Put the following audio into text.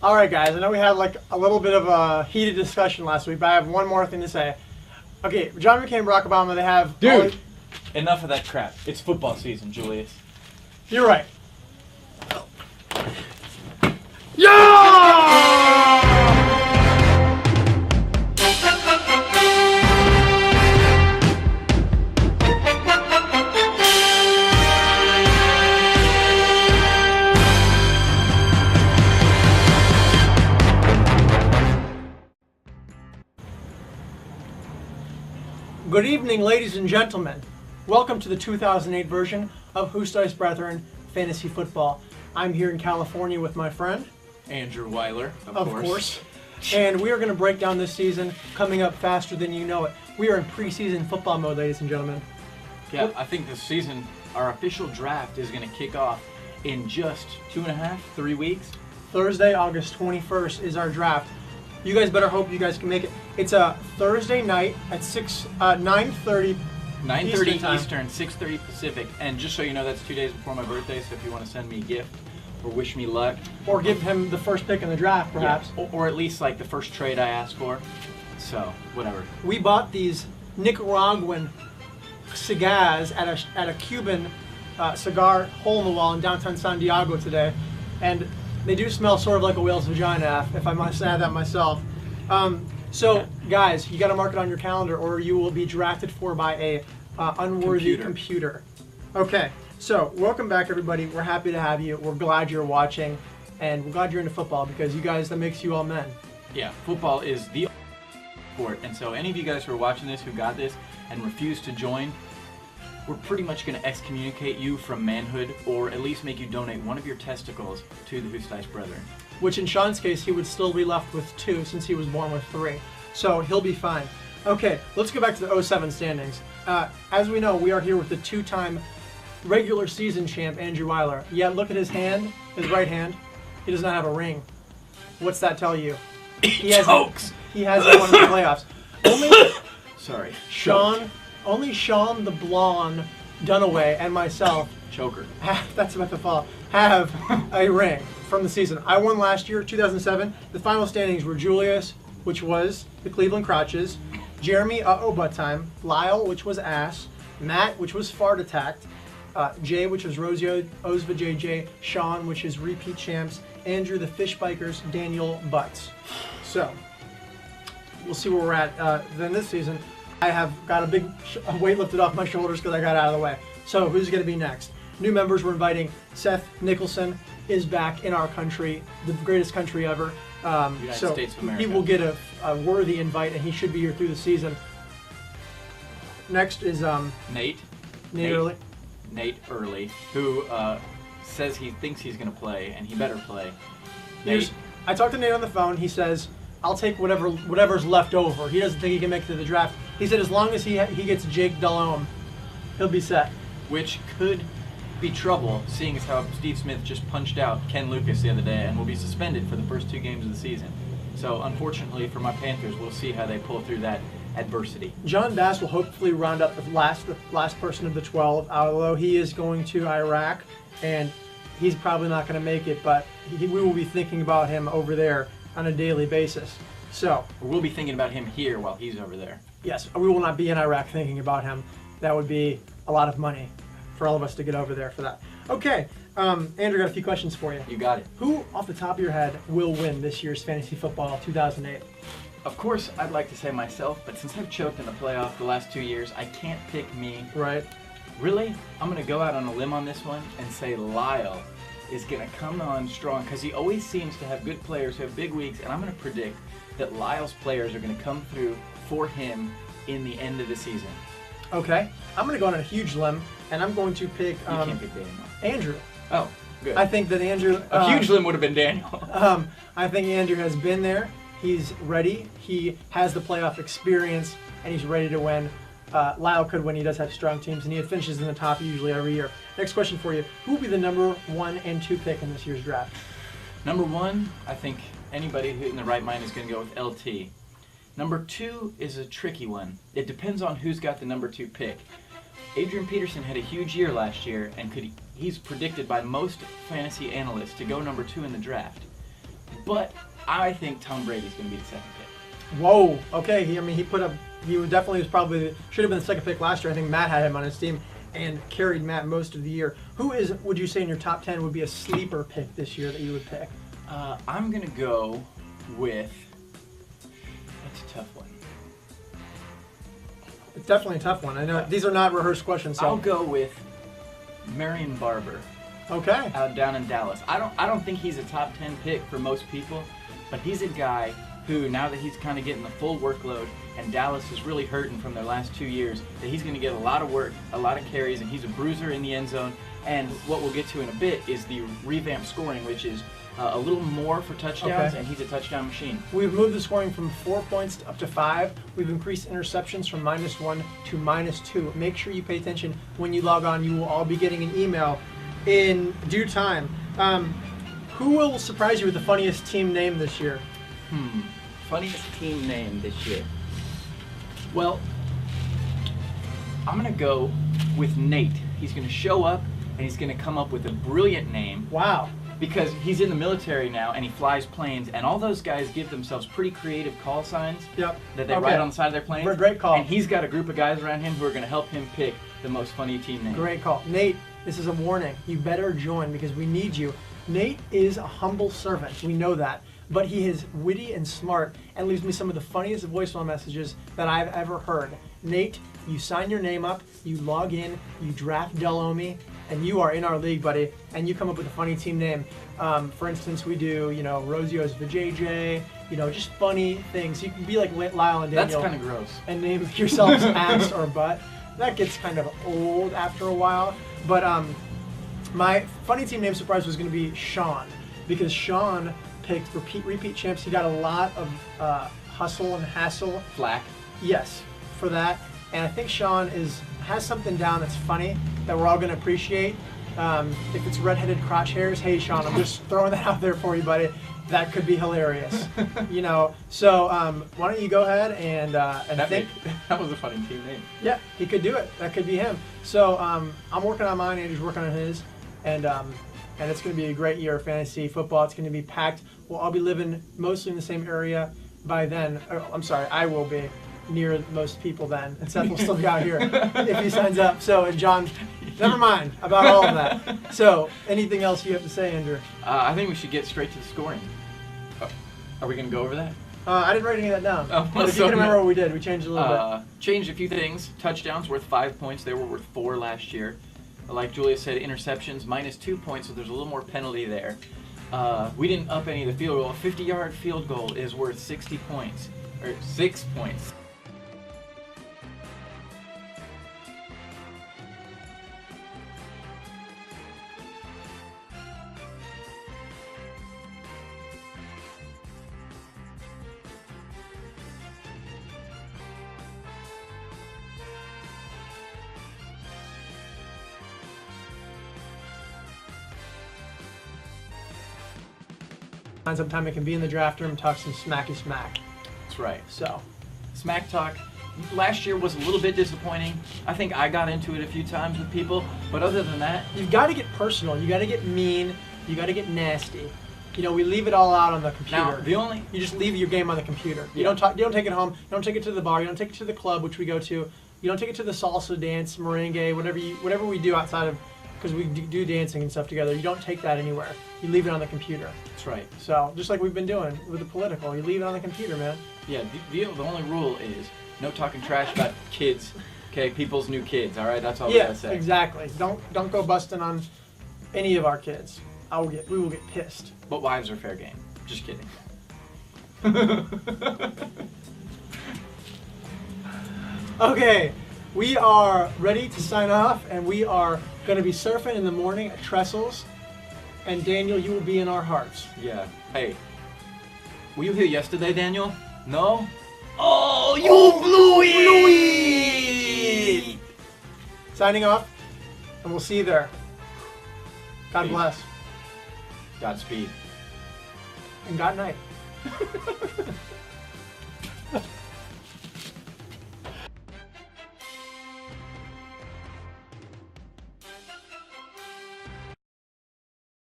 All right, guys. I know we had like a little bit of a heated discussion last week, but I have one more thing to say. Okay, John McCain, Barack Obama, they have... Dude! Enough of that crap. It's football season, Julius. You're right. Yeah! Good evening, ladies and gentlemen. Welcome to the 2008 version of Who's Dice Brethren Fantasy Football. I'm here in California with my friend, Andrew Weiler, of course. And we are going to break down this season coming up faster than you know it. We are in preseason football mode, ladies and gentlemen. Yeah, I think this season, our official draft is going to kick off in just 2.5, 3 weeks. Thursday, August 21st is our draft. You guys better hope you guys can make it. It's a Thursday night at 9:30 9:30 Eastern, 6:30 Pacific. And just so you know, that's 2 days before my birthday, so if you want to send me a gift or wish me luck. Or give him the first pick in the draft, perhaps. Yeah, or at least like the first trade I asked for. So, whatever. We bought these Nicaraguan cigars at a Cuban cigar hole in the wall in downtown San Diego today. And they do smell sort of like a whale's vagina, if I must add that myself. So, guys, you got to mark it on your calendar, or you will be drafted for by a unworthy computer. Okay, so welcome back, everybody. We're happy to have you. We're glad you're watching, and we're glad you're into football because you guys, that makes you all men. Yeah, football is the sport, and so any of you guys who are watching this who got this and refuse to join, we're pretty much going to excommunicate you from manhood, or at least make you donate one of your testicles to the Who's Dice Brethren. Which in Sean's case, he would still be left with 2 since he was born with 3. So he'll be fine. Okay, let's go back to the 07 standings. As we know, we are here with the 2-time regular season champ, Andrew Weiler. Yeah, look at his hand, his right hand. He does not have a ring. What's that tell you? He hasn't won in the playoffs. Only Sean the Blonde Dunaway and myself Choker. That's about to fall. Have a ring from the season. I won last year, 2007. The final standings were Julius, which was the Cleveland Crotches, Jeremy, butt time, Lyle, which was ass, Matt, which was fart attacked, Jay, which was Rosio, Ozva JJ, Sean, which is repeat champs, Andrew, the Fish Bikers, Daniel, Butts. So, we'll see where we're at. Then this season, I have got a big weight lifted off my shoulders because I got out of the way. So, who's going to be next? New members, we're inviting Seth Nicholson is back in our country, the greatest country ever. United States of America. He will get a worthy invite, and he should be here through the season. Next is Nate Early. Nate Early, who says he thinks he's going to play, and he better play. I talked to Nate on the phone. He says, I'll take whatever's left over. He doesn't think he can make it to the draft. He said as long as he gets Jake Delhomme, he'll be set. Which could be trouble, seeing as how Steve Smith just punched out Ken Lucas the other day and will be suspended for the first 2 games of the season. So unfortunately for my Panthers, we'll see how they pull through that adversity. John Bass will hopefully round up the last person of the 12, although he is going to Iraq and he's probably not going to make it, but we will be thinking about him over there on a daily basis. So we'll be thinking about him here while he's over there. Yes, we will not be in Iraq thinking about him. That would be a lot of money for all of us to get over there for that. Okay, Andrew, got a few questions for you. You got it. Who, off the top of your head, will win this year's Fantasy Football 2008? Of course, I'd like to say myself, but since I've choked in the playoff the last 2 years, I can't pick me. Right. Really? I'm going to go out on a limb on this one and say Lyle is going to come on strong because he always seems to have good players who have big weeks, and I'm going to predict that Lyle's players are going to come through for him in the end of the season. Okay. I'm going to go on a huge limb, and I'm going to pick... you can't pick Daniel. Andrew. Oh, good. I think that Andrew... a huge limb would have been Daniel. I think Andrew has been there. He's ready. He has the playoff experience, and he's ready to win. Lyle could win. He does have strong teams, and he finishes in the top usually every year. Next question for you. Who will be the number 1 and 2 pick in this year's draft? Number 1, I think anybody who in the right mind is going to go with LT. Number 2 is a tricky one. It depends on who's got the number 2 pick. Adrian Peterson had a huge year last year, and he's predicted by most fantasy analysts to go number 2 in the draft. But I think Tom Brady's going to be the second pick. Whoa. Okay. He definitely was probably should have been the second pick last year. I think Matt had him on his team and carried Matt most of the year. Who would you say in your top 10 would be a sleeper pick this year that you would pick? I'm going to go with. That's a tough one. It's definitely a tough one. I know these are not rehearsed questions. So I'll go with Marion Barber. Okay. Out down in Dallas. I don't think he's a top 10 pick for most people, but he's a guy who, now that he's kind of getting the full workload and Dallas is really hurting from their last 2 years, that he's going to get a lot of work, a lot of carries, and he's a bruiser in the end zone. And what we'll get to in a bit is the revamped scoring, which is a little more for touchdowns, Okay. and he's a touchdown machine. We've moved the scoring from 4 points up to 5. We've increased interceptions from -1 to -2. Make sure you pay attention when you log on. You will all be getting an email in due time. Who will surprise you with the funniest team name this year? Funniest team name this year. Well, I'm going to go with Nate. He's going to show up, and he's going to come up with a brilliant name. Wow. Because he's in the military now and he flies planes, and all those guys give themselves pretty creative call signs Yep. that they Okay. write on the side of their planes. Great call. And he's got a group of guys around him who are going to help him pick the most funny team name. Great call. Nate, this is a warning. You better join because we need you. Nate is a humble servant. We know that. But he is witty and smart and leaves me some of the funniest voicemail messages that I've ever heard. Nate, you sign your name up, you log in, you draft Delomi, and you are in our league, buddy, and you come up with a funny team name. For instance, we do, Rosio's VJJ, just funny things. You can be like Lyle and Daniel. That's kind of gross. And name yourselves ass or butt. That gets kind of old after a while. But my funny team name surprise was going to be Sean, because Sean picked repeat champs. He got a lot of hustle and hassle. Flack. Yes, for that. And I think Sean has something down that's funny that we're all going to appreciate. If it's redheaded crotch hairs, hey Sean, I'm just throwing that out there for you, buddy. That could be hilarious. So why don't you go ahead and think. That was a funny team name. Yeah, he could do it. That could be him. So I'm working on mine. Andrew's working on his, and it's going to be a great year of fantasy football. It's going to be packed. We'll all be living mostly in the same area by then. I'm sorry, I will be near most people then, and Seth will still be out here if he signs up. So, and John, never mind about all of that. So, anything else you have to say, Andrew? I think we should get straight to the scoring. Are we going to go over that? I didn't write any of that down. Oh, But if you so can remember no. what we did, we changed a little bit. Changed a few things. Touchdowns worth 5 points. They were worth 4 last year. Like Julia said, interceptions -2 points, so there's a little more penalty there. We didn't up any of the field goal. A 50-yard field goal is worth 60 points, or 6 points. Sometime it can be in the draft room, talk some smacky smack. That's right. So, Smack Talk last year was a little bit disappointing. I think I got into it a few times with people, but other than that, you've got to get personal. You got to get mean. You got to get nasty. We leave it all out on the computer. now You just leave your game on the computer. You Yeah. don't talk. You don't take it home. You don't take it to the bar. You don't take it to the club, which we go to. You don't take it to the salsa dance, merengue, whatever we do outside of, because we do dancing and stuff together. You don't take that anywhere. You leave it on the computer. that's right. So just like we've been doing with the political, you leave it on the computer, man. Yeah, the only rule is no talking trash about kids. Okay, people's new kids. All right, that's all we Yeah, gotta say. exactly. Don't go busting on any of our kids. We will get pissed. But wives are fair game. Just kidding. Okay, we are ready to sign off, and we are going to be surfing in the morning at Trestles. And Daniel, you will be in our hearts. Yeah. Hey, were you here yesterday, Daniel? No? Oh, you blew it! Signing off, and we'll see you there. God Peace. bless, Godspeed. and God night.